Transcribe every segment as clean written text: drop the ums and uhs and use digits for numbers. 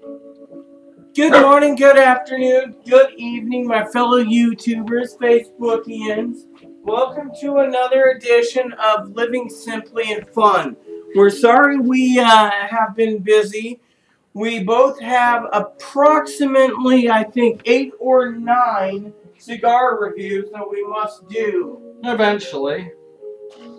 Good morning, good afternoon, good evening, my fellow YouTubers, Facebookians. Welcome to another edition of Living Simply and Fun. We're sorry we have been busy. We both have approximately, I think, 8 or 9 cigar reviews that we must do. Eventually.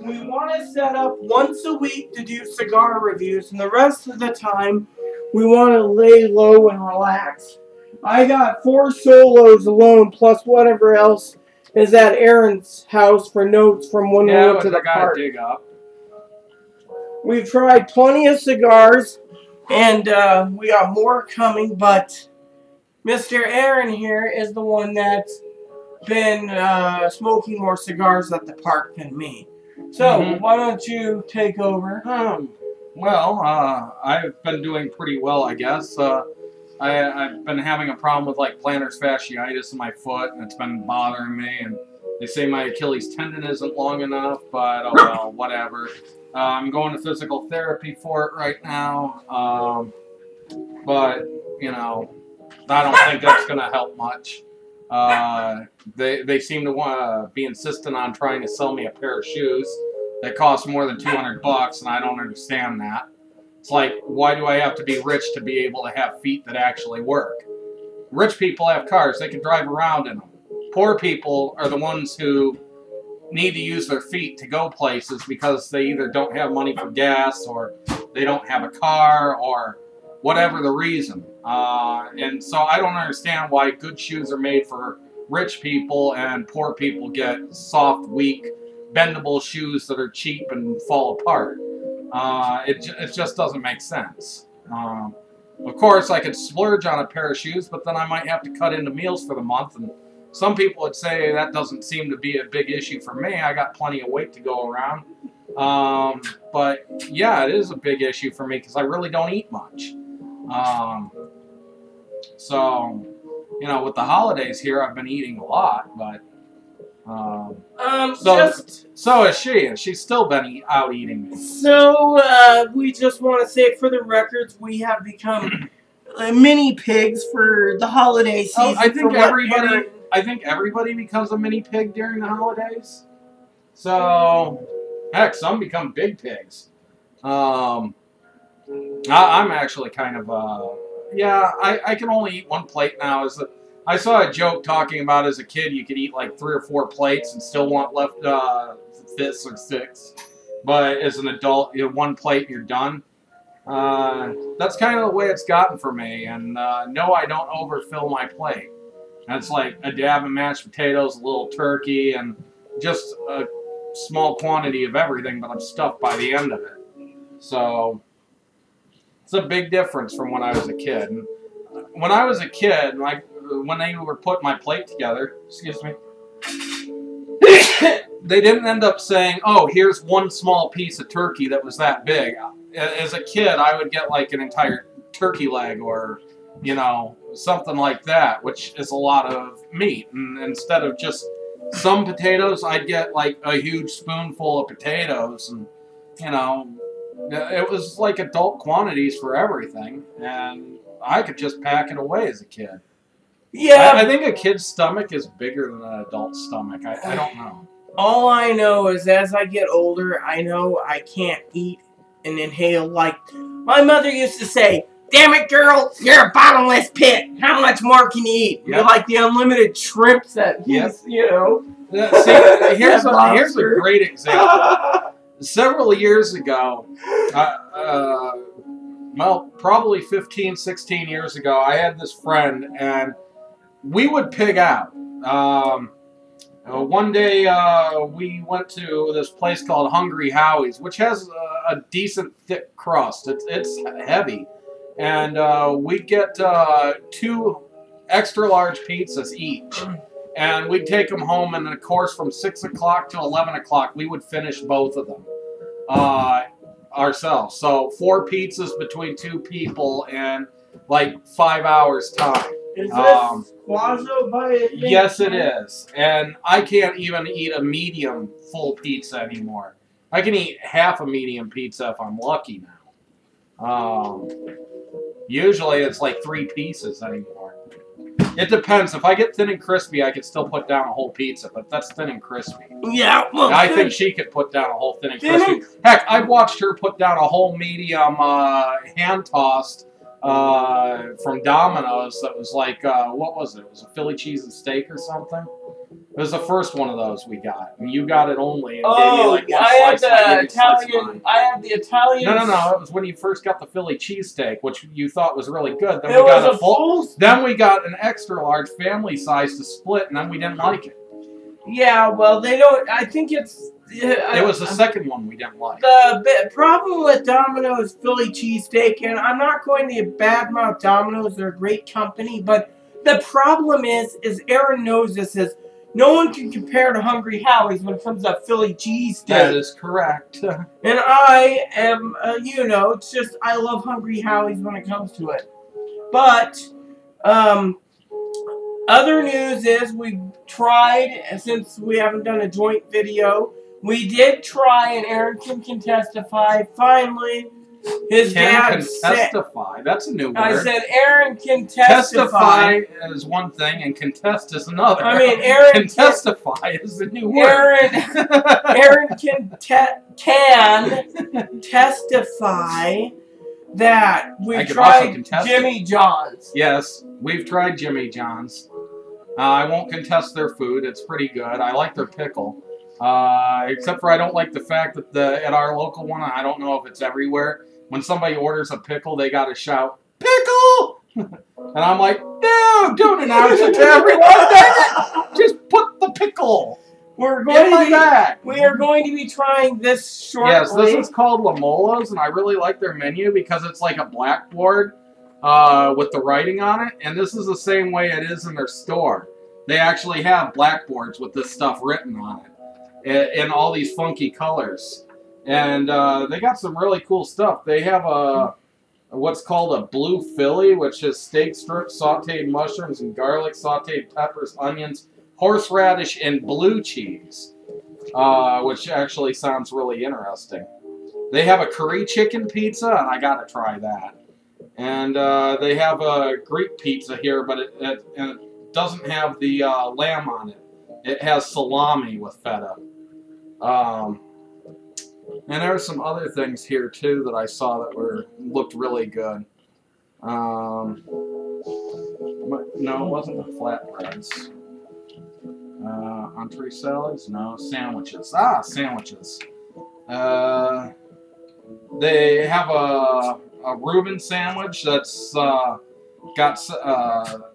We want to set up once a week to do cigar reviews, and the rest of the time, we want to lay low and relax. I got 4 solos alone, plus whatever else is at Aaron's house for notes from when we went to the park. Dig up. We've tried plenty of cigars, and we got more coming, but Mr. Aaron here is the one that's been smoking more cigars at the park than me. So, why don't you take over? I've been doing pretty well, I guess. I've been having a problem with like plantar fasciitis in my foot, and it's been bothering me. And they say my Achilles tendon isn't long enough, but oh well, whatever. I'm going to physical therapy for it right now, but you know, I don't think that's going to help much. They seem to be insistent on trying to sell me a pair of shoes that cost more than $200, and I don't understand that. It's like, why do I have to be rich to be able to have feet that actually work? Rich people have cars, they can drive around in them. Poor people are the ones who need to use their feet to go places because they either don't have money for gas, or they don't have a car, or whatever the reason. And so I don't understand why good shoes are made for rich people and poor people get soft, weak, bendable shoes that are cheap and fall apart. It just doesn't make sense. Of course, I could splurge on a pair of shoes, but then I might have to cut into meals for the month. And some people would say that doesn't seem to be a big issue for me. I got plenty of weight to go around. But yeah, it is a big issue for me because I really don't eat much. So, you know, with the holidays here, I've been eating a lot, but so is she, and she's still been out eating me. So, we just want to say for the records, we have become mini pigs for the holiday season. I think everybody becomes a mini pig during the holidays. So, heck, some become big pigs. I'm actually kind of, yeah, I can only eat 1 plate now. I saw a joke talking about as a kid you could eat like 3 or 4 plates and still want left 5 or 6. But as an adult, you have 1 plate and you're done. That's kind of the way it's gotten for me. And no, I don't overfill my plate. That's like a dab of mashed potatoes, a little turkey, and just a small quantity of everything, but I'm stuffed by the end of it. So it's a big difference from when I was a kid. And when I was a kid, like when they were putting my plate together, excuse me, they didn't end up saying, oh, here's 1 small piece of turkey that was that big. As a kid, I would get like an entire turkey leg, or, you know, something like that, which is a lot of meat. And instead of just some potatoes, I'd get like a huge spoonful of potatoes, and, you know, it was like adult quantities for everything, and I could just pack it away as a kid. Yeah, I think a kid's stomach is bigger than an adult's stomach. I don't know. All I know is as I get older, I know I can't eat and inhale like my mother used to say, damn it, girl, you're a bottomless pit. How much more can you eat? Yep. You're like the unlimited shrimps that he's, you know. See, here's a great example. Several years ago, well, probably 15, 16 years ago, I had this friend, and we would pig out. One day, we went to this place called Hungry Howie's, which has a decent thick crust. It's heavy. And we'd get 2 extra large pizzas each. And we'd take them home, and of course, from 6 o'clock to 11 o'clock, we would finish both of them ourselves. So 4 pizzas between 2 people in like 5 hours time. Is this Quazo by it? Yes, it is. And I can't even eat a medium full pizza anymore. I can eat half a medium pizza if I'm lucky now. Usually it's like 3 pieces anymore. It depends. If I get thin and crispy, I could still put down a whole pizza, but that's thin and crispy. Yeah, well, I think she could put down a whole thin and crispy. Heck, I've watched her put down a whole medium hand-tossed from Domino's that was like, what was it? It was a Philly cheese and steak or something? It was the first one of those we got. And you got it only. And gave me like one I have slice, the Italian. I have the Italian. No. It was when you first got the Philly cheesesteak, which you thought was really good. Then It we got was a full. Then we got an extra large family size to split, and then we didn't like it. Yeah, well, they don't. I think it's. It was the second one we didn't like. The problem with Domino's Philly cheesesteak, and I'm not going to badmouth Domino's, they're a great company, but the problem is Aaron knows this, is no one can compare to Hungry Howie's when it comes to Philly cheesesteak. That is correct. And I am, you know, it's just, I love Hungry Howie's when it comes to it. But, other news is we've tried, since we haven't done a joint video, we did try, and Aaron can testify, finally, his dad can testify. That's a new word. I said Aaron can testify. Testify is one thing, and contest is another. I mean, Aaron can testify is a new word. Aaron can testify that we've tried Jimmy John's. Yes, we've tried Jimmy John's. I won't contest their food. It's pretty good. I like their pickle. Except for I don't like the fact that at our local one, I don't know if it's everywhere, when somebody orders a pickle, they gotta shout, "Pickle!" And I'm like, no, don't announce it to everyone, dang it! Just put the pickle. We are going to be trying this shortly. Yes, this is called La Mola's, and I really like their menu because it's like a blackboard with the writing on it, and this is the same way it is in their store. They actually have blackboards with this stuff written on it in all these funky colors. And they got some really cool stuff. They have what's called a blue Philly, which is steak strips, sauteed mushrooms and garlic, sauteed peppers, onions, horseradish, and blue cheese, which actually sounds really interesting. They have a curry chicken pizza, and I gotta try that. And they have a Greek pizza here, but it doesn't have the lamb on it. It has salami with feta. And there are some other things here too that I saw that looked really good. No, it wasn't the flatbreads. Entree salads? No, sandwiches. Ah, sandwiches. They have a Reuben sandwich that's got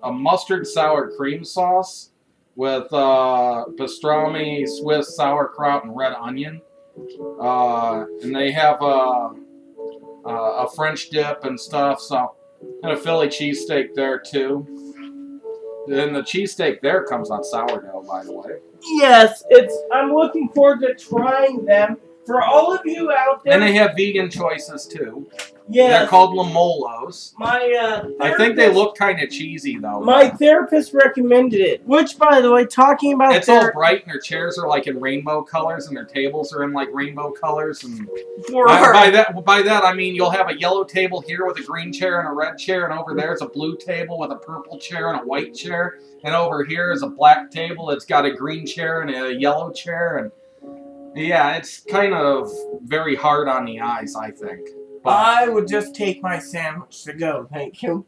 a mustard sour cream sauce with pastrami, Swiss sauerkraut, and red onion. And they have a French dip and stuff, so, and a Philly cheesesteak there too. And the cheesesteak there comes on sourdough, by the way. Yes, I'm looking forward to trying them. For all of you out there. And they have vegan choices too. Yes. They're called Lamolos. I think they look kind of cheesy though. My therapist recommended it. Which, by the way, talking about it's all bright, and their chairs are like in rainbow colors, and their tables are in like rainbow colors. And by that I mean you'll have a yellow table here with a green chair and a red chair, and over there is a blue table with a purple chair and a white chair, and over here is a black table that's got a green chair and a yellow chair, and yeah, it's kind of very hard on the eyes, I think. But I would just take my sandwich to go, thank you.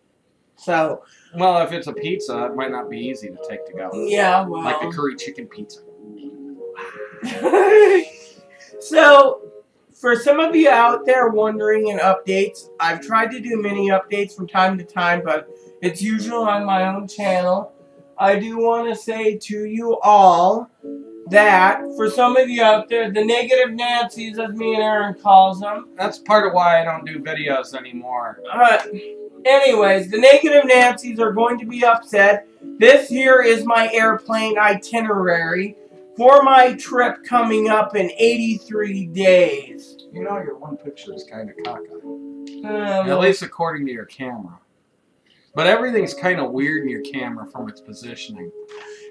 So, well, if it's a pizza, it might not be easy to take to go. Yeah, well, like the curry chicken pizza. So, for some of you out there wondering in updates, I've tried to do mini updates from time to time, but it's usually on my own channel. I do want to say to you all that, for some of you out there, the negative Nancy's, as me and Aaron calls them. That's part of why I don't do videos anymore. Anyways, the negative Nancy's are going to be upset. This here is my airplane itinerary for my trip coming up in 83 days. You know, your one picture is kind of cockeyed. At least according to your camera. But everything's kind of weird in your camera from its positioning.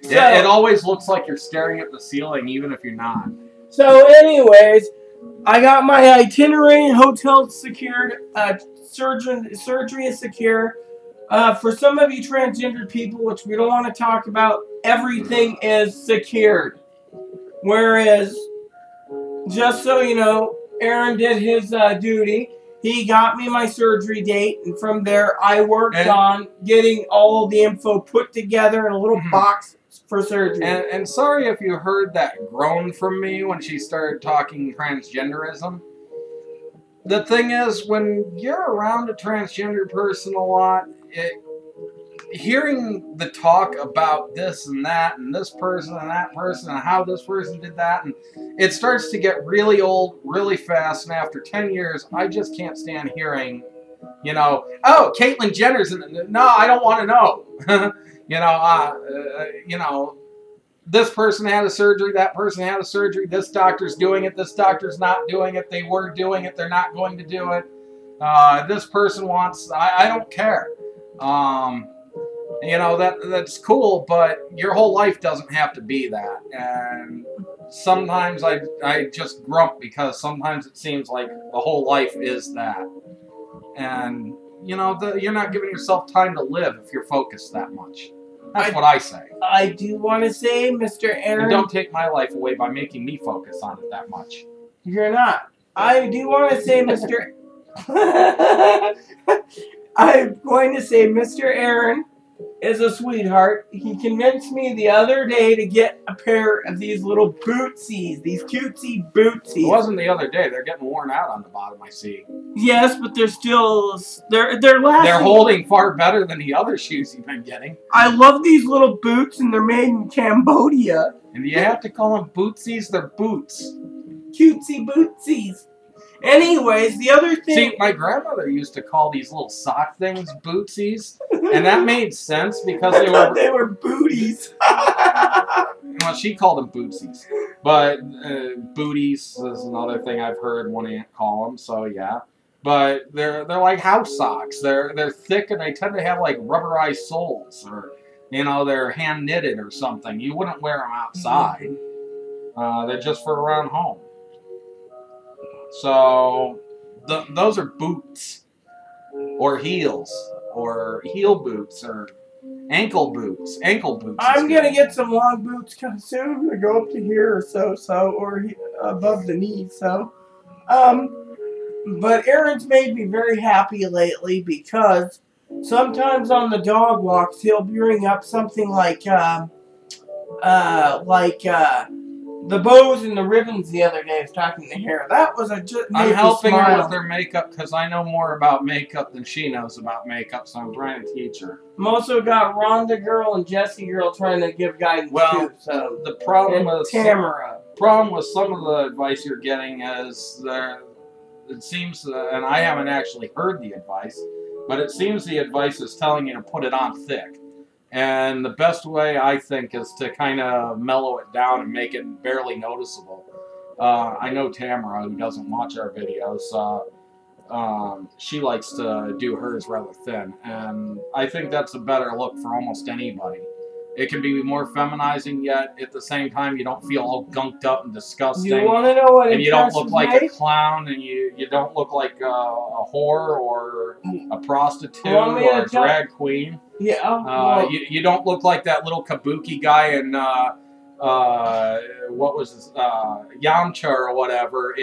So, it always looks like you're staring at the ceiling, even if you're not. So, anyways, I got my itinerary, hotel secured, surgery is secure. For some of you transgender people, which we don't want to talk about, everything is secured. Whereas, just so you know, Aaron did his duty. He got me my surgery date, and from there, I worked on getting all the info put together in a little box for surgery. And sorry if you heard that groan from me when she started talking transgenderism. The thing is, when you're around a transgender person a lot, hearing the talk about this and that and this person and that person and how this person did that, and it starts to get really old really fast, and after 10 years I just can't stand hearing, you know, oh, Caitlyn Jenner's in it. No, I don't want to know. You know, this person had a surgery, that person had a surgery, this doctor's doing it, this doctor's not doing it, they were doing it, they're not going to do it. This person wants, I don't care. You know, that's cool, but your whole life doesn't have to be that. And sometimes I just grump because sometimes it seems like the whole life is that. And, you know, you're not giving yourself time to live if you're focused that much. That's what I say. I do want to say, Mr. Aaron... And don't take my life away by making me focus on it that much. You're not. I do want to say, Mr. I'm going to say Mr. Aaron is a sweetheart. He convinced me the other day to get a pair of these little bootsies, these cutesy bootsies. It wasn't the other day. They're getting worn out on the bottom, I see. Yes, but they're still, they're lasting. They're holding far better than the other shoes you've been getting. I love these little boots, and they're made in Cambodia. And do you have to call them bootsies? They're boots. Cutesy bootsies. Anyways, the other thing... See, my grandmother used to call these little sock things bootsies, and that made sense because they were booties. Well, she called them bootsies. But booties is another thing I've heard one aunt call them, so yeah. But they're like house socks. They're thick, and they tend to have like rubberized soles, or, you know, they're hand knitted or something. You wouldn't wear them outside. They're just for around home. So, those are boots, or heels, or heel boots, or ankle boots. Ankle boots. I'm going to get some long boots soon to go up to here or so, or above the knee, so. But Aaron's made me very happy lately because sometimes on the dog walks he'll bring up something like the bows and the ribbons the other day. I was talking to her. That was I'm helping her with her makeup because I know more about makeup than she knows about makeup, so I'm trying to teach her. I'm also got Rhonda Girl and Jessie Girl trying to give guidance too. So the problem with Tamara. Problem with some of the advice you're getting is it seems, and I haven't actually heard the advice, but it seems the advice is telling you to put it on thick. And the best way, I think, is to kind of mellow it down and make it barely noticeable. I know Tamara, who doesn't watch our videos, she likes to do hers rather thin. And I think that's a better look for almost anybody. It can be more feminizing, yet at the same time you don't feel all gunked up and disgusting. You want to know what? And you don't look like a clown, and you don't look like a whore or a prostitute or a drag queen. Yeah. You don't look like that little kabuki guy in what was this, Yamcha or whatever.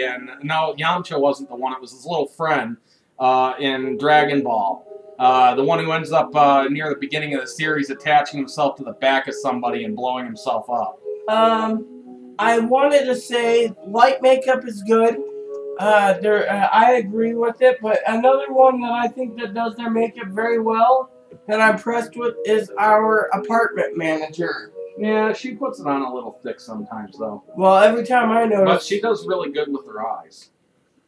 No, Yamcha wasn't the one. It was his little friend in Dragon Ball. The one who ends up near the beginning of the series attaching himself to the back of somebody and blowing himself up. I wanted to say light makeup is good. I agree with it, but another one that I think that does their makeup very well that I'm impressed with is our apartment manager. Yeah, she puts it on a little thick sometimes, though. Well, every time I notice... But she does really good with her eyes.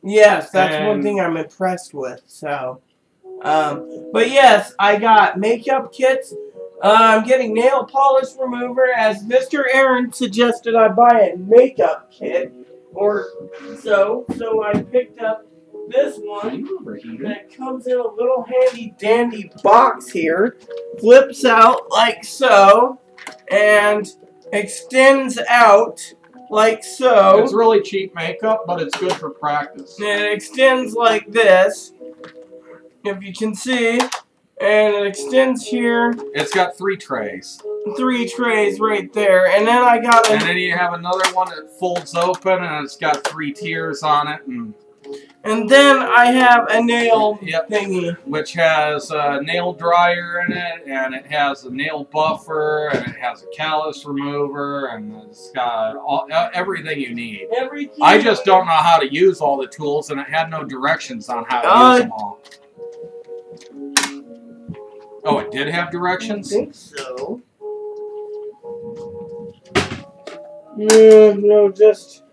Yes, that's one thing I'm impressed with, so... but yes, I got makeup kits. I'm getting nail polish remover, as Mr. Aaron suggested I buy a makeup kit. Or so I picked up this one that comes in a little handy dandy box here. Flips out like so, and extends out like so. It's really cheap makeup, but it's good for practice. And it extends like this, if you can see. And it extends here. It's got 3 trays. 3 trays right there. And then I got And then you have another one that folds open and it's got 3 tiers on it. And then I have a nail thingy. Which has a nail dryer in it, and it has a nail buffer, and it has a callus remover, and it's got everything you need. Everything. I just don't know how to use all the tools, and it had no directions on how to use them all. Oh, it did have directions? I think so. No, just...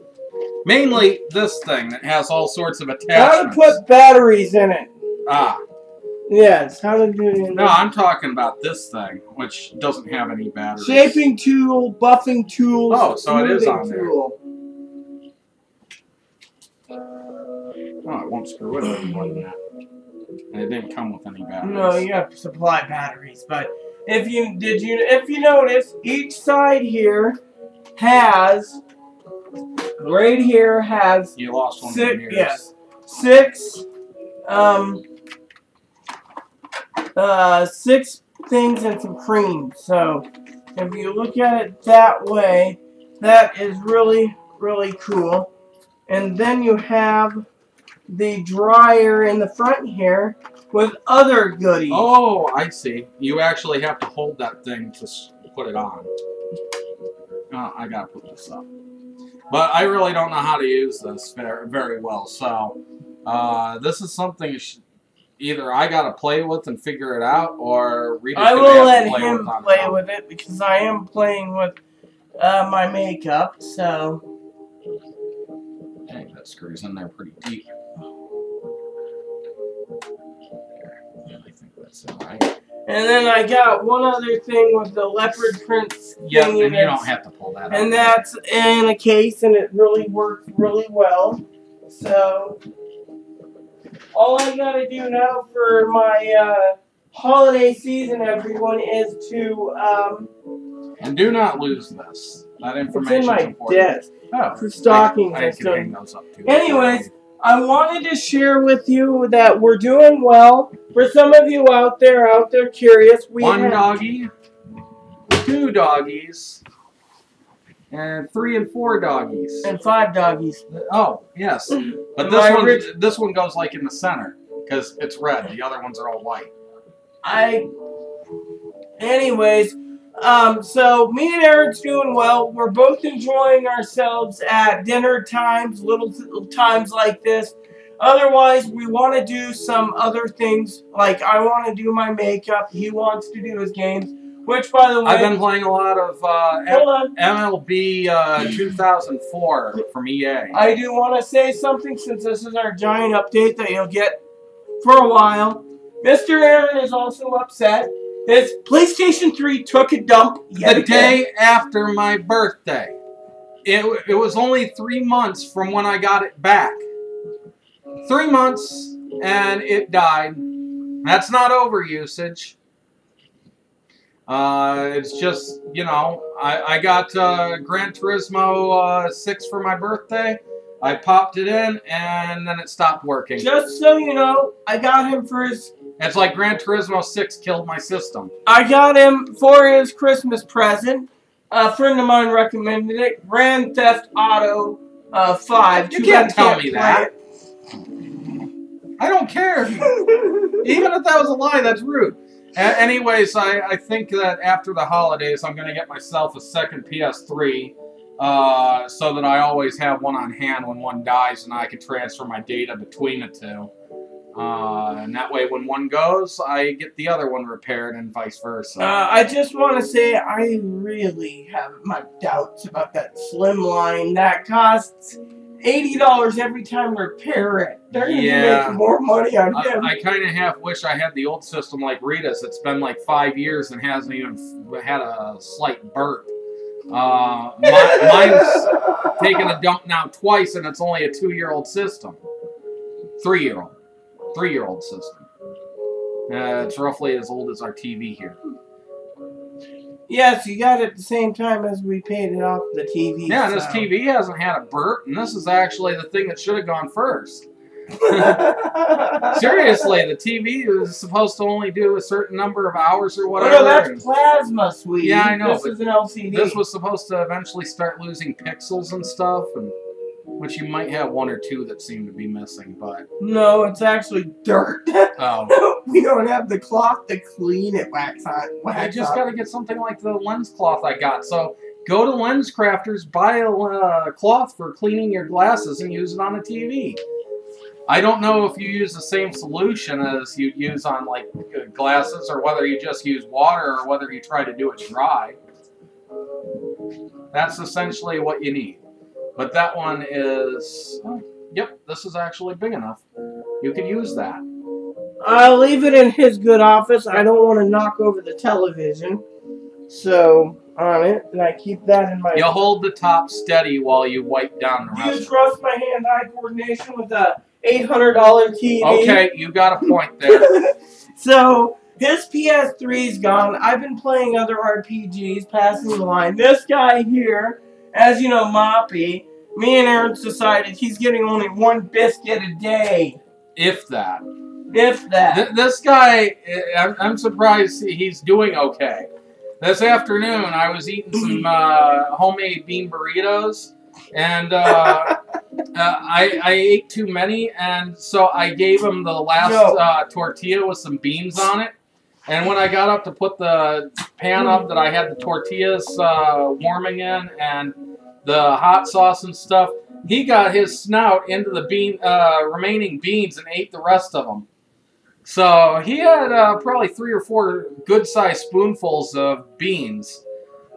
Mainly this thing that has all sorts of attachments. How to put batteries in it. Ah. Yes, how to do it. No, I'm talking about this thing, which doesn't have any batteries. Shaping tool, buffing tools. Oh, so it is on there. Tool. Oh, it won't screw it any more than that. And it didn't come with any batteries. No, you have to supply batteries. But if you notice, each side here has right here has you lost one 6, of yours. yes, 6 6 things and some cream. So if you look at it that way, that is really, really cool. And then you have the dryer in the front here with other goodies. Oh, I see. You actually have to hold that thing to put it on. Oh, I gotta put this up. But I really don't know how to use this very well. So this is something either I gotta play with and figure it out, or Rita's I gonna will have let to play him with play with it because I am playing with my makeup. So. Dang, that screws in there pretty deep. There. I think that's all right. And then I got one other thing with the leopard print. Yeah, and you don't have to pull that out. And that's in a case, and it really works really well. So, all I gotta do now for my holiday season, everyone, is to and do not lose this. That information it's in my is important. desk Oh, for stockings I and can hang stuff. those up too. Anyways, I wanted to share with you that we're doing well. For some of you out there curious, we one have doggy, 2 doggies, and 3 and 4 doggies. and 5 doggies. Oh, yes. But this one goes like in the center because it's red. The other ones are all white. Anyways, so me and Aaron's doing well. We're both enjoying ourselves at dinner times, little times like this. Otherwise, we want to do some other things. Like, I want to do my makeup. He wants to do his games. Which, by the way... I've been playing a lot of hold on. MLB 2004 from EA. I do want to say something since this is our giant update that you'll get for a while. Mr. Aaron is also upset. His PlayStation 3 took a dump the day after my birthday. It was only 3 months from when I got it back. 3 months, and it died. That's not overusage. It's just, you know, I got Gran Turismo 6 for my birthday. I popped it in, and then it stopped working. Just so you know, I got him for his... It's like Gran Turismo 6 killed my system. I got him for his Christmas present. A friend of mine recommended it. Grand Theft Auto 5. You can't tell me that. I don't care. Even if that was a lie, that's rude. Anyways, I think that after the holidays, I'm going to get myself a second PS3 so that I always have one on hand when one dies and I can transfer my data between the two. And that way, when one goes, I get the other one repaired and vice versa. I just want to say I really have my doubts about that Slimline. That costs $80 every time to repair it. They're going to make more money on him. I kind of half wish I had the old system like Rita's. It's been like 5 years and hasn't even had a slight burp. Mine's taken a dump now twice, and it's only a 2-year-old system. 3-year-old system. It's roughly as old as our TV here. Yes, you got it at the same time as we paid it off the TV. Yeah, and this TV hasn't had a burp, and this is actually the thing that should have gone first. Seriously, the TV is supposed to only do a certain number of hours or whatever. Oh, that's plasma, sweetie. Yeah, I know. This is an LCD. This was supposed to eventually start losing pixels and stuff, and which you might have one or two that seem to be missing, but... No, it's actually dirt. Oh. We don't have the cloth to clean it, wax on. I just got to get something like the lens cloth I got. So go to Lens Crafters, buy a cloth for cleaning your glasses, and use it on a TV. I don't know if you use the same solution as you'd use on like glasses, or whether you just use water, or whether you try to do it dry. That's essentially what you need. But that one is, oh, yep, this is actually big enough. You can use that. I'll leave it in his good office. I don't want to knock over the television. So, on it, and I keep that in my... You hold the top steady while you wipe down the rest. Do you trust my hand-eye coordination with a $800 TV? Okay, you got a point there. So, his PS3's gone. I've been playing other RPGs, passing the line. This guy here, as you know, Moppy, me and Aaron decided he's getting only one biscuit a day. If that. If that. This guy, I'm surprised he's doing okay. This afternoon, I was eating some homemade bean burritos, and I ate too many, and so I gave him the last tortilla with some beans on it. And when I got up to put the pan up that I had the tortillas warming in and the hot sauce and stuff, he got his snout into the remaining beans and ate the rest of them. So he had probably 3 or 4 good-sized spoonfuls of beans.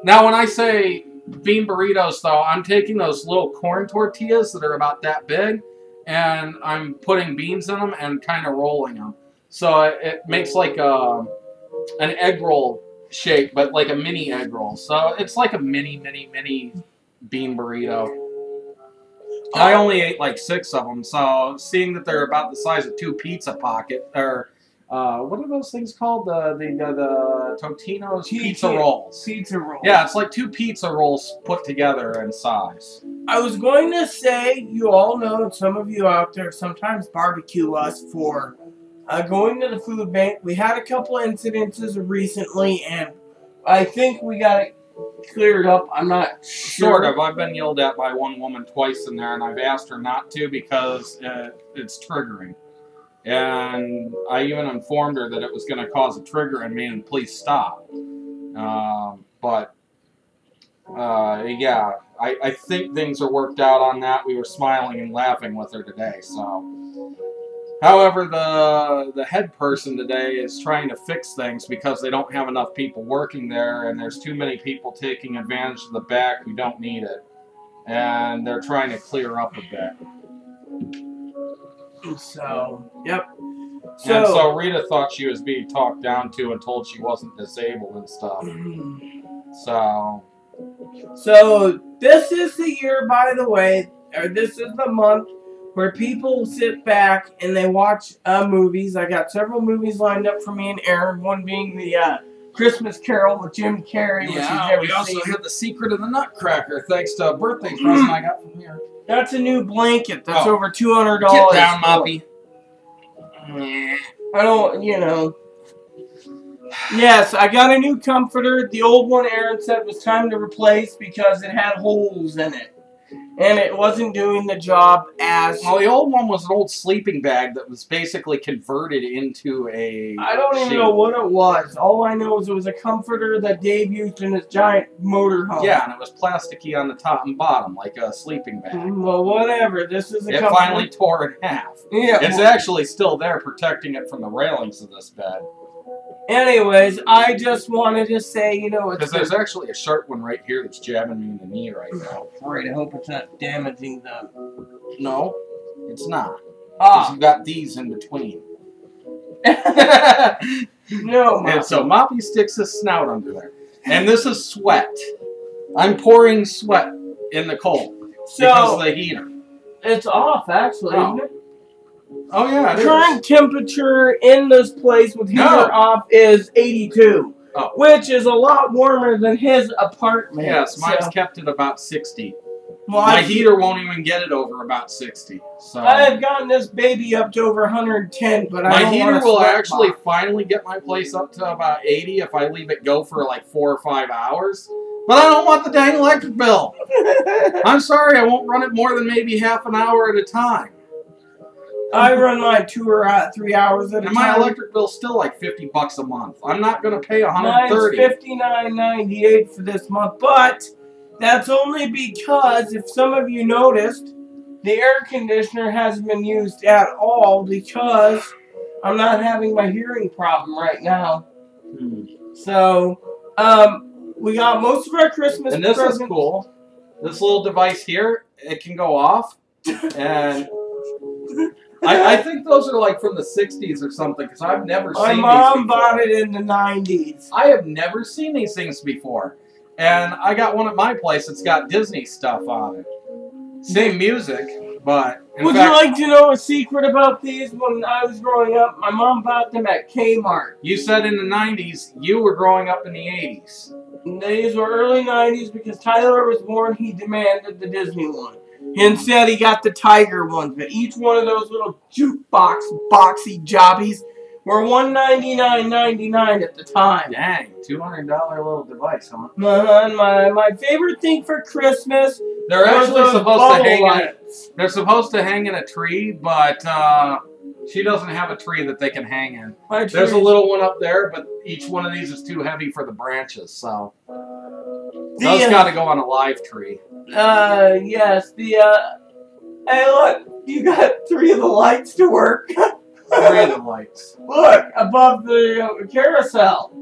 Now, when I say bean burritos, though, I'm taking those little corn tortillas that are about that big, and I'm putting beans in them and kind of rolling them. So it makes like an egg roll shape, but like a mini egg roll. So it's like a mini bean burrito. I only ate like 6 of them, so seeing that they're about the size of 2 pizza pocket, or what are those things called? The Totino's pizza rolls. Pizza rolls. Yeah, it's like 2 pizza rolls put together in size. I was going to say, you all know, some of you out there sometimes barbecue us for going to the food bank. We had a couple incidences recently, and I think we got it cleared up. I'm not sure. Sort of. I've been yelled at by one woman twice in there, and I've asked her not to because it's triggering. And I even informed her that it was going to cause a trigger in me and please stop. Yeah, I think things are worked out on that. We were smiling and laughing with her today, so... However, the head person today is trying to fix things because they don't have enough people working there, and there's too many people taking advantage of the back who don't need it. And they're trying to clear up a bit. So, yep. So Rita thought she was being talked down to and told she wasn't disabled and stuff. So, this is the year, by the way, or this is the month where people sit back and they watch movies. I got several movies lined up for me and Aaron, one being the Christmas Carol with Jim Carrey. Yeah, we also had The Secret of the Nutcracker, thanks to a birthday present I got from here. That's a new blanket. That's over $200. Get down, Moppy. I don't, you know. Yes, I got a new comforter. The old one Aaron said was time to replace because it had holes in it. And it wasn't doing the job as... Well, the old one was an old sleeping bag that was basically converted into a... I don't even know what it was. All I know is it was a comforter that Dave used in his giant motorhome. Yeah, and it was plasticky on the top and bottom, like a sleeping bag. Well, whatever. This is a comforter. It finally tore in half. Yeah. It's actually still there, protecting it from the railings of this bed. Anyways, I just wanted to say, you know... Because there's actually a sharp one right here that's jabbing me in the knee right now. Great, I hope it's not damaging the... No, it's not. Because you got these in between. No, Moppy. And so Moppy sticks his snout under there. And this is sweat. I'm pouring sweat in the cold. Because of the heater. It's off, actually, isn't it? Oh, yeah, Current temperature in this place with heater off is 82. Oh. which is a lot warmer than his apartment. Yes, mine's so. kept at about 60. Well, My heater won't even get it over about 60. So I've gotten this baby up to over 110, but my I don't heater want will actually finally get my place up to about 80 if I leave it go for like 4 or 5 hours. But I don't want the dang electric bill. I'm sorry, I won't run it more than maybe half an hour at a time. I run mine 2 or 3 hours at a time. And my electric bill's still like $50 a month. I'm not going to pay $130. Mine's $59.98 for this month, but that's only because, if some of you noticed, the air conditioner hasn't been used at all because I'm not having my hearing problem right now. So, we got most of our Christmas and this presents. is cool. This little device here, it can go off. And I think those are like from the 60s or something, because I've never seen these My mom before. bought it in the 90s. I have never seen these things before. And I got one at my place that's got Disney stuff on it. Same music, but... Would you like to know a secret about these? When I was growing up, my mom bought them at Kmart. You said in the 90s, you were growing up in the 80s. These were early 90s because Tyler was born, he demanded the Disney one. Instead, he got the Tiger ones, but each one of those little jukebox boxy jobbies were $199.99 at the time. Dang, $200 little device, huh? My favorite thing for Christmas. They're actually supposed to hang lights. they're supposed to hang in a tree, but she doesn't have a tree that they can hang in. There's a little one up there, but each one of these is too heavy for the branches, so those got to go on a live tree. Yes, hey look, you got 3 of the lights to work. 3 of the lights. Look, above the carousel.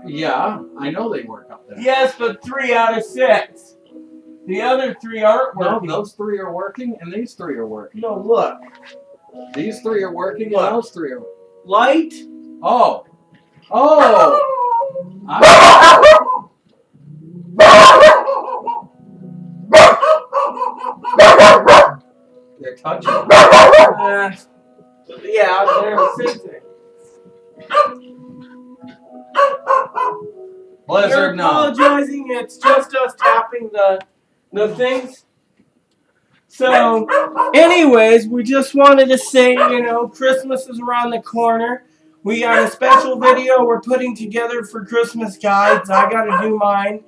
Yeah, I know they work up there. Yes, but 3 out of 6. The other 3 aren't working. No, those 3 are working, and these 3 are working. No, look. These 3 are working, Look. and those 3 are... Light. Oh. Oh! They're touching. Yeah, they're sensing. Blizzard, You're no. apologizing. It's just us tapping the things. So, anyways, we just wanted to say, you know, Christmas is around the corner. We got a special video we're putting together for Christmas guides. I got to do mine.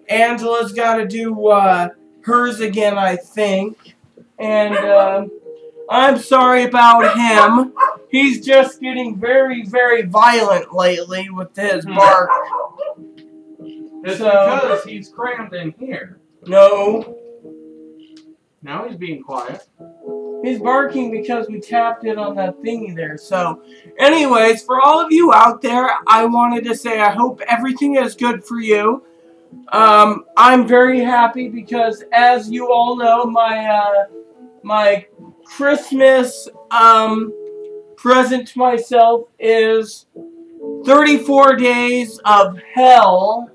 Angela's got to do hers again, I think. And I'm sorry about him. He's just getting very, very violent lately with his bark. It's because he's crammed in here. No. Now he's being quiet. He's barking because we tapped it on that thingy there. So, anyways, for all of you out there, I wanted to say I hope everything is good for you. I'm very happy because, as you all know, my Christmas present to myself is 34 days of hell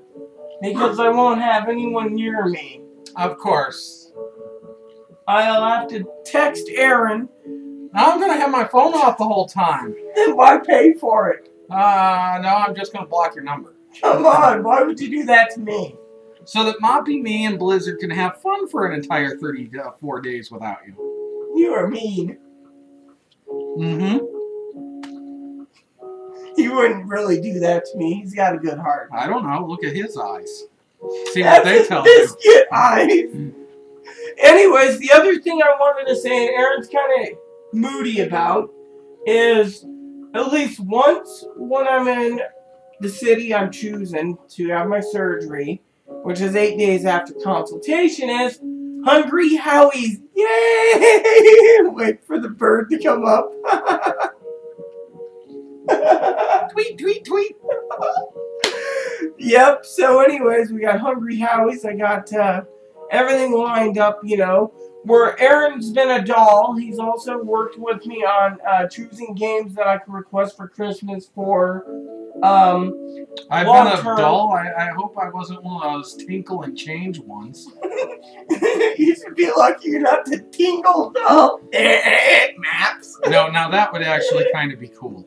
because I won't have anyone near me. Of course. I'll have to text Aaron. Now I'm going to have my phone off the whole time. Then why pay for it? No, I'm just going to block your number. Come on, why would you do that to me? So that Moppy, me, and Blizzard can have fun for an entire 34 days without you. You are mean. Mm-hmm. He wouldn't really do that to me. He's got a good heart. I don't know. Look at his eyes. See what they tell you. Biscuit eyes. Anyways, the other thing I wanted to say, and Aaron's kind of moody about, is at least once when I'm in the city I'm choosing to have my surgery, which is 8 days after consultation, is Hungry Howie's. Yay! Wait for the bird to come up. Tweet, tweet, tweet. Yep, so anyways, we got Hungry Howie's. I got everything lined up, you know. Where Aaron's been a doll, he's also worked with me on choosing games that I can request for Christmas for I've been a doll. I hope I wasn't one of those tinkle and change ones. You should be lucky you're not the tingle doll. Maps. No, now that would actually kind of be cool.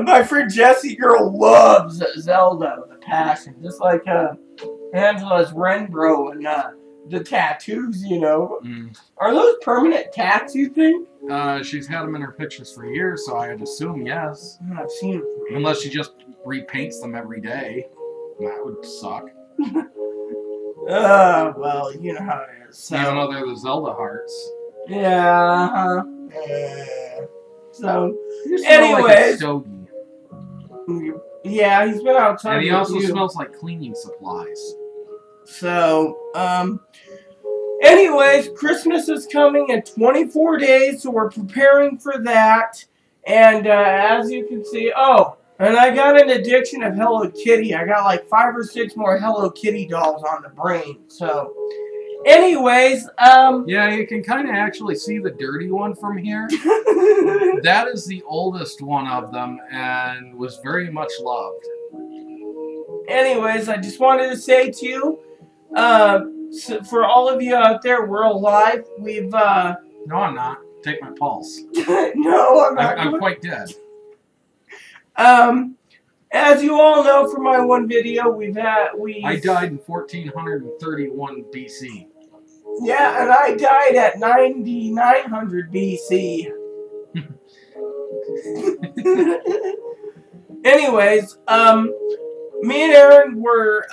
My friend Jessie girl loves Zelda with a passion, just like Angela's Renbro and the tattoos, you know. Mm. Are those permanent tats, you think? She's had them in her pictures for years, so I'd assume yes. I've seen them. Unless she just repaints them every day. That would suck. Well, you know how it is. So. Even though they're the Zelda hearts. Yeah, so, You anyways. Like yeah, he's been outside. And he also smells like cleaning supplies. So, anyways, Christmas is coming in 24 days, so we're preparing for that. And as you can see, and I got an addiction of Hello Kitty. I got like 5 or 6 more Hello Kitty dolls on the brain. So, anyways, yeah, you can kind of actually see the dirty one from here. That is the oldest one of them and was very much loved. Anyways, I just wanted to say to you, so for all of you out there, we're alive. We've, No, I'm not. Take my pulse. No, I'm not. I'm quite dead. As you all know from my one video, I died in 1431 BC. Yeah, and I died at 9900 BC. Anyways, me and Aaron were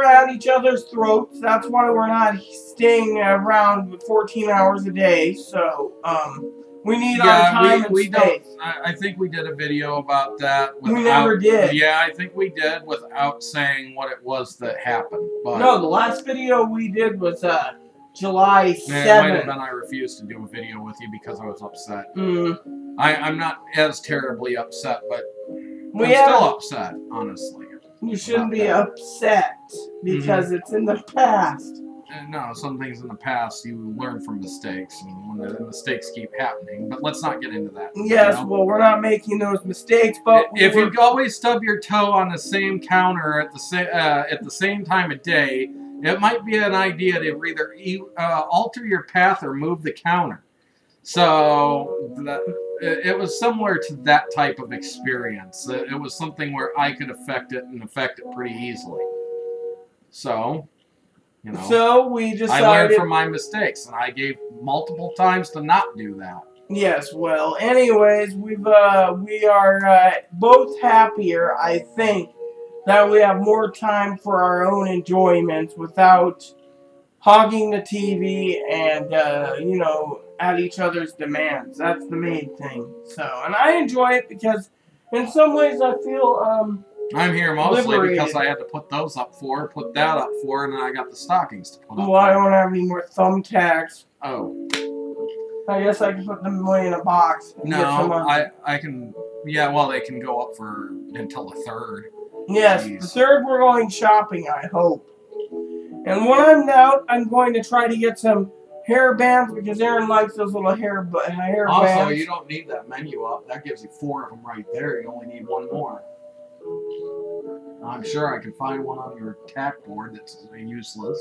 at each other's throats. That's why we're not staying around 14 hours a day. So, we need our time and space. I think we did a video about that. We never did. Yeah, I think we did without saying what it was that happened. But no, the last video we did was July 7th. It might have been I refused to do a video with you because I was upset. I'm not as terribly upset, but I'm still upset, honestly. You shouldn't be upset because it's in the past. No, some things in the past you learn from mistakes, and when the mistakes keep happening. But let's not get into that. Yes, you know? Well, we're not making those mistakes. But if you always stub your toe on the same counter at the same time of day, it might be an idea to either alter your path or move the counter. So it was similar to that type of experience. It was something where I could affect it pretty easily. So. You know, so we decided. I learned from my mistakes, and I gave multiple times to not do that. Yes, well, anyways, we are both happier, I think, that we have more time for our own enjoyments without hogging the TV and, you know, at each other's demands. That's the main thing. So, and I enjoy it because in some ways I feel, I'm here mostly liberated. Because I had to put those up for, put that up for, and then I got the stockings to put up. Well, I don't have any more thumbtacks. Oh. I guess I can put them away in a box. No, I can. Yeah, well, they can go up for until the 3rd. Yes, the 3rd we're going shopping, I hope. And when I'm out, I'm going to try to get some hair bands because Aaron likes those little hair bands. Also, you don't need that menu up. That gives you 4 of them right there. You only need 1 more. I'm sure I can find one on your tack board that's useless.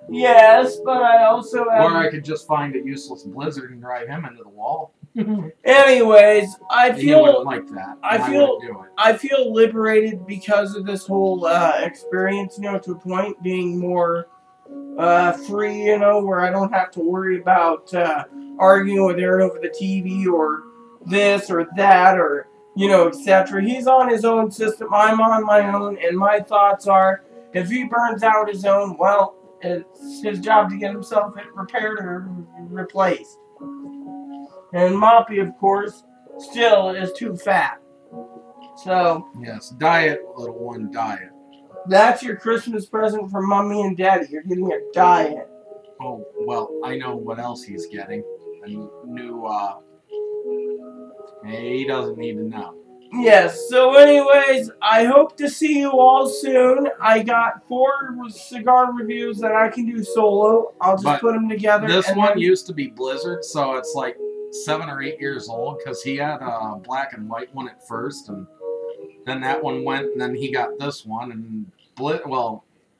Yes, but I also have... Or I could just find a useless Blizzard and drive him into the wall. Anyways, I feel... You wouldn't like that. I feel liberated because of this whole experience, you know, to a point, being more free, you know, where I don't have to worry about arguing with Aaron over the TV or this or that or... you know, etc. He's on his own system, I'm on my own, and my thoughts are, if he burns out his own, well, it's his job to get himself repaired or replaced. And Moppy, of course, still is too fat. So... yes, diet, little one, diet. That's your Christmas present from Mommy and Daddy. You're getting a diet. Oh, well, I know what else he's getting. A new, he doesn't need to know. Yes, so anyways, I hope to see you all soon. I got 4 cigar reviews that I can do solo. I'll just put them together. This one used to be Blizzard, so it's like 7 or 8 years old, because he had a black and white one at first, and then that one went, and then he got this one, and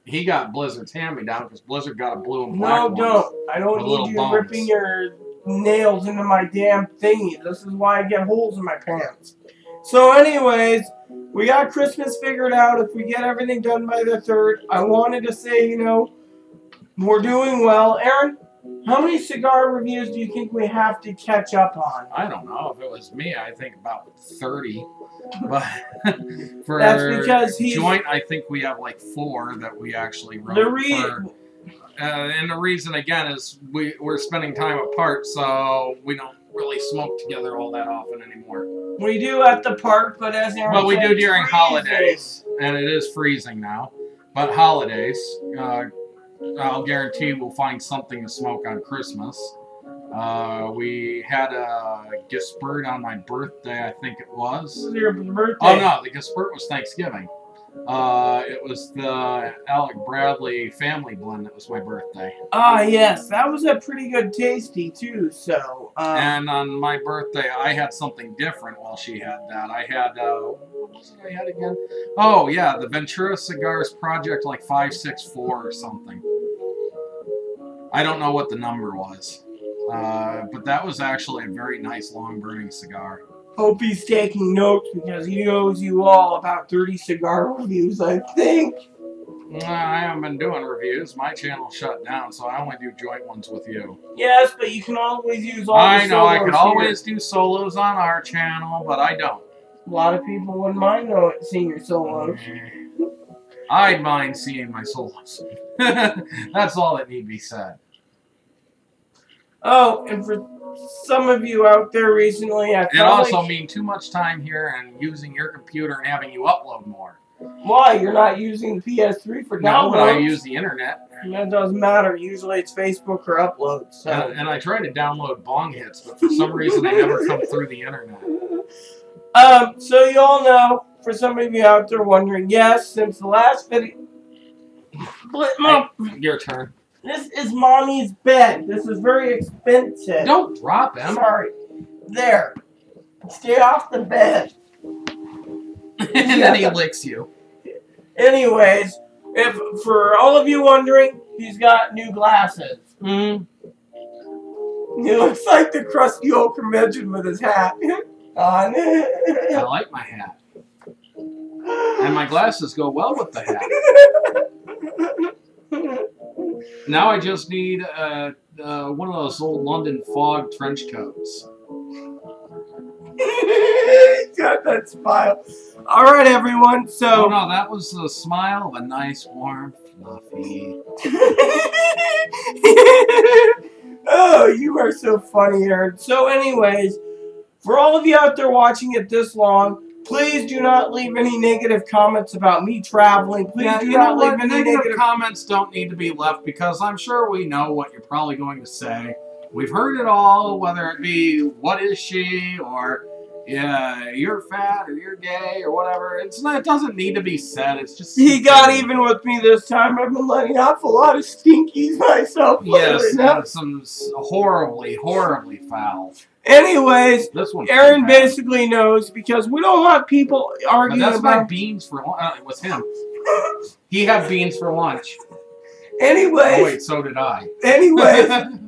he got Blizzard's hand-me-down, because Blizzard got a blue and black one. No, don't. I don't need you ripping your nails into my damn thingy. This is why I get holes in my pants. So anyways, we got Christmas figured out. If we get everything done by the 3rd, I wanted to say, you know, we're doing well. Aaron, how many cigar reviews do you think we have to catch up on? I don't know. If it was me, I think about 30. But for That's because joint, I think we have like 4 that we actually wrote. And the reason, again, is we're spending time apart, so we don't really smoke together all that often anymore. We do at the park, but as Aaron well, we said, do during freezing. holidays, and it is freezing now. But holidays, I'll guarantee we'll find something to smoke on Christmas. We had a Gispert on my birthday, I think it was. This is your birthday. Oh no, the Gispert was Thanksgiving. It was the Alec Bradley family blend that was my birthday. Ah, yes, that was a pretty good tasty too. So. And on my birthday, I had something different while she had that. I had what was it I had again? Oh yeah, the Ventura Cigars Project like 564 or something. I don't know what the number was, but that was actually a very nice long burning cigar. Hope he's taking notes because he owes you all about 30 cigar reviews, I think. I haven't been doing reviews. My channel shut down, so I only do joint ones with you. Yes, but you can always use all I the know, I could solos always here. do solos on our channel, but I don't. A lot of people wouldn't mind seeing your solos. I'd mind seeing my solos. That's all that need be said. Oh, and for some of you out there recently, It also means too much time here and using your computer and having you upload more. Why? You're not using the PS3 for downloads? No, but I use the internet. That doesn't matter. Usually it's Facebook or uploads. So. And I try to download bong hits, but for some reason they never come through the internet. So you all know, for some of you out there wondering, yes, since the last video... Hey, your turn. This is Mommy's bed. This is very expensive. Don't drop him. Sorry. There. Stay off the bed. And then he licks you. Anyways, for all of you wondering, he's got new glasses. Mm. He looks like the crusty old curmudgeon with his hat on. I like my hat. And my glasses go well with the hat. Now I just need one of those old London Fog trench coats. Got that smile. Alright, everyone, so... Oh, no, that was the smile of a nice, warm, fluffy... Oh, you are so funny, Aaron. So anyways, for all of you out there watching it this long, please do not leave any negative comments about me traveling. Please do not leave any negative comments. Don't need to be left because I'm sure we know what you're probably going to say. We've heard it all, whether it be what is she or yeah, you're fat or you're gay or whatever. It doesn't need to be said. It's just he got even with me this time. I've been letting off a lot of stinkies myself. Yes, some horribly foul. Anyways, Aaron basically knows because we don't want people arguing that's about... my beans for lunch. It was him. He had beans for lunch. Anyways. Oh, wait, so did I. Anyways,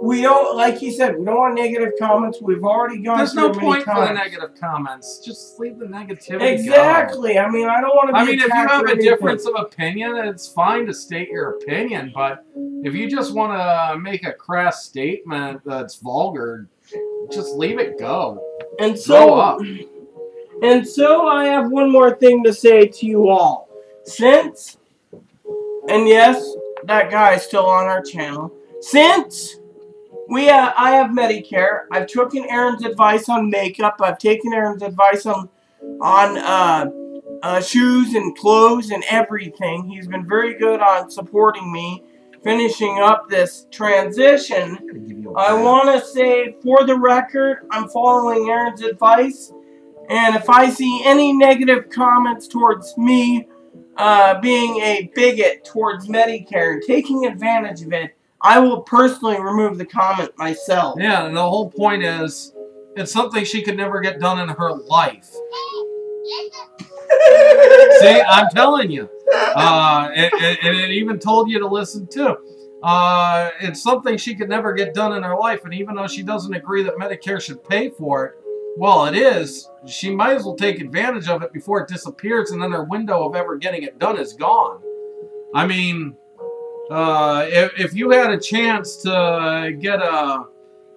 we don't, like he said, we don't want negative comments. We've already gone through There's no point for the negative comments. Just leave the negativity Exactly. go. I mean, I don't want to be I mean, if you have a difference of of opinion, it's fine to state your opinion. But if you just want to make a crass statement that's vulgar, just leave it go. And grow up. And so I have one more thing to say to you all. Since, and yes, that guy is still on our channel. Since I have Medicare, I've taken Aaron's advice on makeup. I've taken Aaron's advice on shoes and clothes and everything. He's been very good on supporting me, finishing up this transition. I want to say, for the record, I'm following Aaron's advice. And if I see any negative comments towards me being a bigot towards Medicare and taking advantage of it, I will personally remove the comment myself. Yeah, and the whole point is, it's something she could never get done in her life. See, I'm telling you. And it even told you to listen too. it's something she could never get done in her life. And even though she doesn't agree that Medicare should pay for it, well, it is. She might as well take advantage of it before it disappears and then her window of ever getting it done is gone. I mean, if you had a chance to get a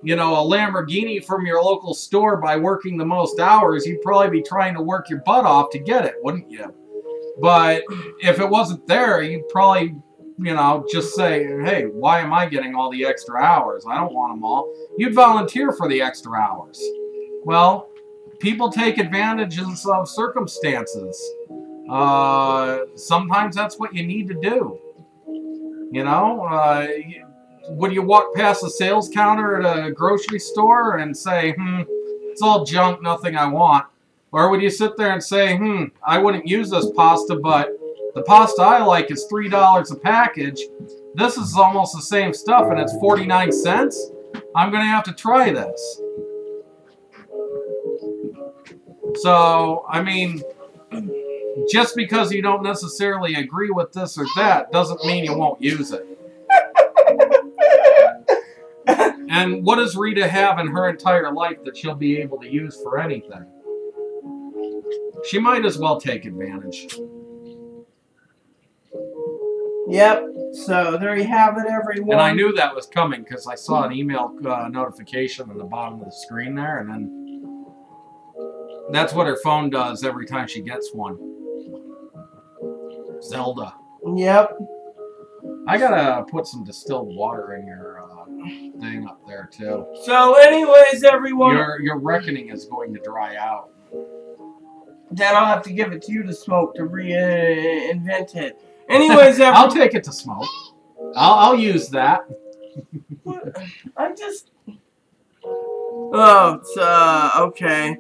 Lamborghini from your local store by working the most hours, you'd probably be trying to work your butt off to get it, wouldn't you? But if it wasn't there, you'd probably, just say, hey, why am I getting all the extra hours? I don't want them all. You'd volunteer for the extra hours. Well, people take advantages of circumstances. Sometimes that's what you need to do. Would you walk past the sales counter at a grocery store and say, it's all junk, nothing I want? Or would you sit there and say, I wouldn't use this pasta, but the pasta I like is $3 a package. This is almost the same stuff and it's 49 cents. I'm going to have to try this. So, I mean, just because you don't necessarily agree with this or that doesn't mean you won't use it. And what does Rita have in her entire life that she'll be able to use for anything? She might as well take advantage. Yep. So there you have it, everyone. And I knew that was coming because I saw an email notification on the bottom of the screen there, and then that's what her phone does every time she gets one. Zelda. Yep. I gotta put some distilled water in your thing up there too. So, anyways, everyone, your reckoning is going to dry out. Then I'll have to give it to you to smoke to reinvent it. Anyways, everyone, I'll take it to smoke. I'll use that. I'm just. Oh, it's okay.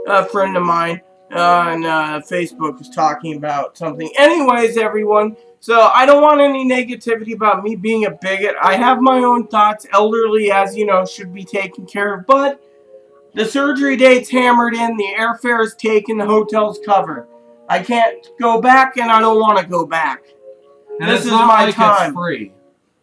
A friend of mine on Facebook was talking about something. Anyways, everyone. So, I don't want any negativity about me being a bigot. I have my own thoughts. Elderly, as you know, should be taken care of. But the surgery date's hammered in. The airfare is taken. The hotel's covered. I can't go back, and I don't want to go back. And this it's is not my like time. It's free.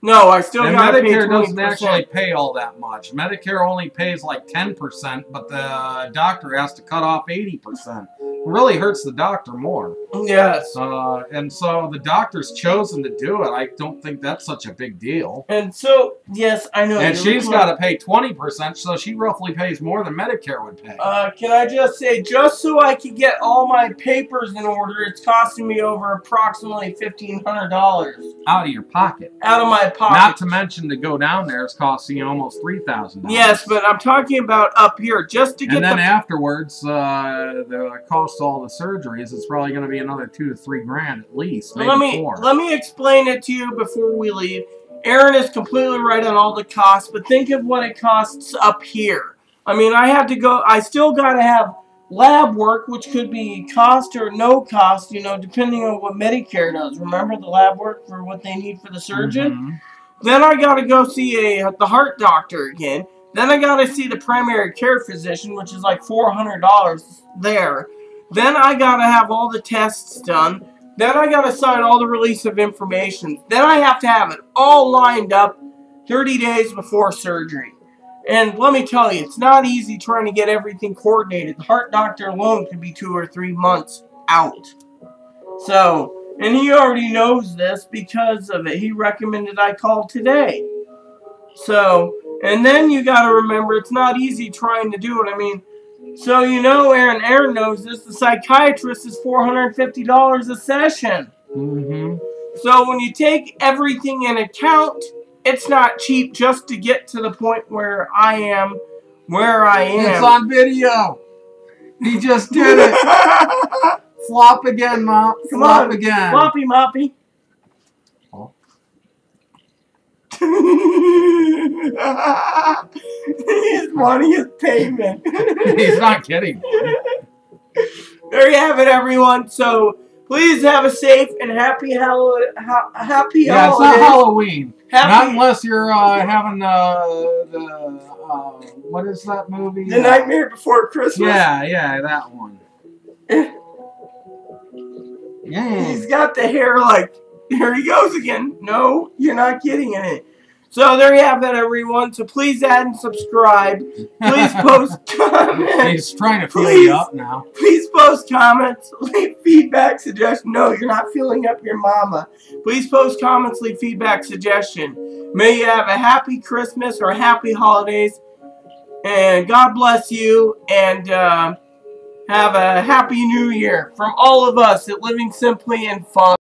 No, I still got to pay 20%. Medicare doesn't actually pay all that much. Medicare only pays like 10%, but the doctor has to cut off 80%. It really hurts the doctor more. Yes. And so the doctor's chosen to do it. I don't think that's such a big deal. And so, yes, I know. And she's got to pay 20%, so she roughly pays more than Medicare would pay. Can I just say, just so I can get all my papers in order, it's costing me over approximately $1,500. Out of your pocket. Out of my pocket. Not to mention to go down there, it's costing you almost $3,000. Yes, but I'm talking about up here, just to get. And then afterwards, the cost of all the surgeries, it's probably going to be another $2 to $3 grand at least. Maybe $4. Let me explain it to you before we leave. Aaron is completely right on all the costs, but think of what it costs up here. I mean, I still got to have lab work, which could be cost or no cost, depending on what Medicare does. Remember the lab work for what they need for the surgeon? Mm-hmm. Then I got to go see the heart doctor again. Then I got to see the primary care physician, which is like $400 there. Then I got to have all the tests done. Then I got to sign all the release of information. Then I have to have it all lined up 30 days before surgery. And let me tell you, it's not easy trying to get everything coordinated. The heart doctor alone could be 2 or 3 months out. So, and he already knows this because of it. He recommended I call today. So, and then you got to remember, it's not easy trying to do it. I mean, so Aaron knows this. The psychiatrist is $450 a session. Mm-hmm. So when you take everything in account, it's not cheap just to get to the point where I am. It's on video. He just did it. Flop again, Mop. Flop again. Floppy Moppy. Oh. He's funny as pavement. He's not kidding. There you have it, everyone. So please have a safe and happy holiday. Yeah, it's not Halloween. Not unless you're having what is that movie? The Nightmare Before Christmas. Yeah, that one. Yeah. He's got the hair like Here he goes again. No, you're not getting it. So there you have it, everyone. So please add and subscribe. Please post comments. He's trying to fill you up now. Please post comments, leave feedback, suggestion. No, you're not filling up your mama. Please post comments, leave feedback, suggestion. May you have a happy Christmas or happy holidays. And God bless you. And have a happy new year from all of us at Living Simply and Fun.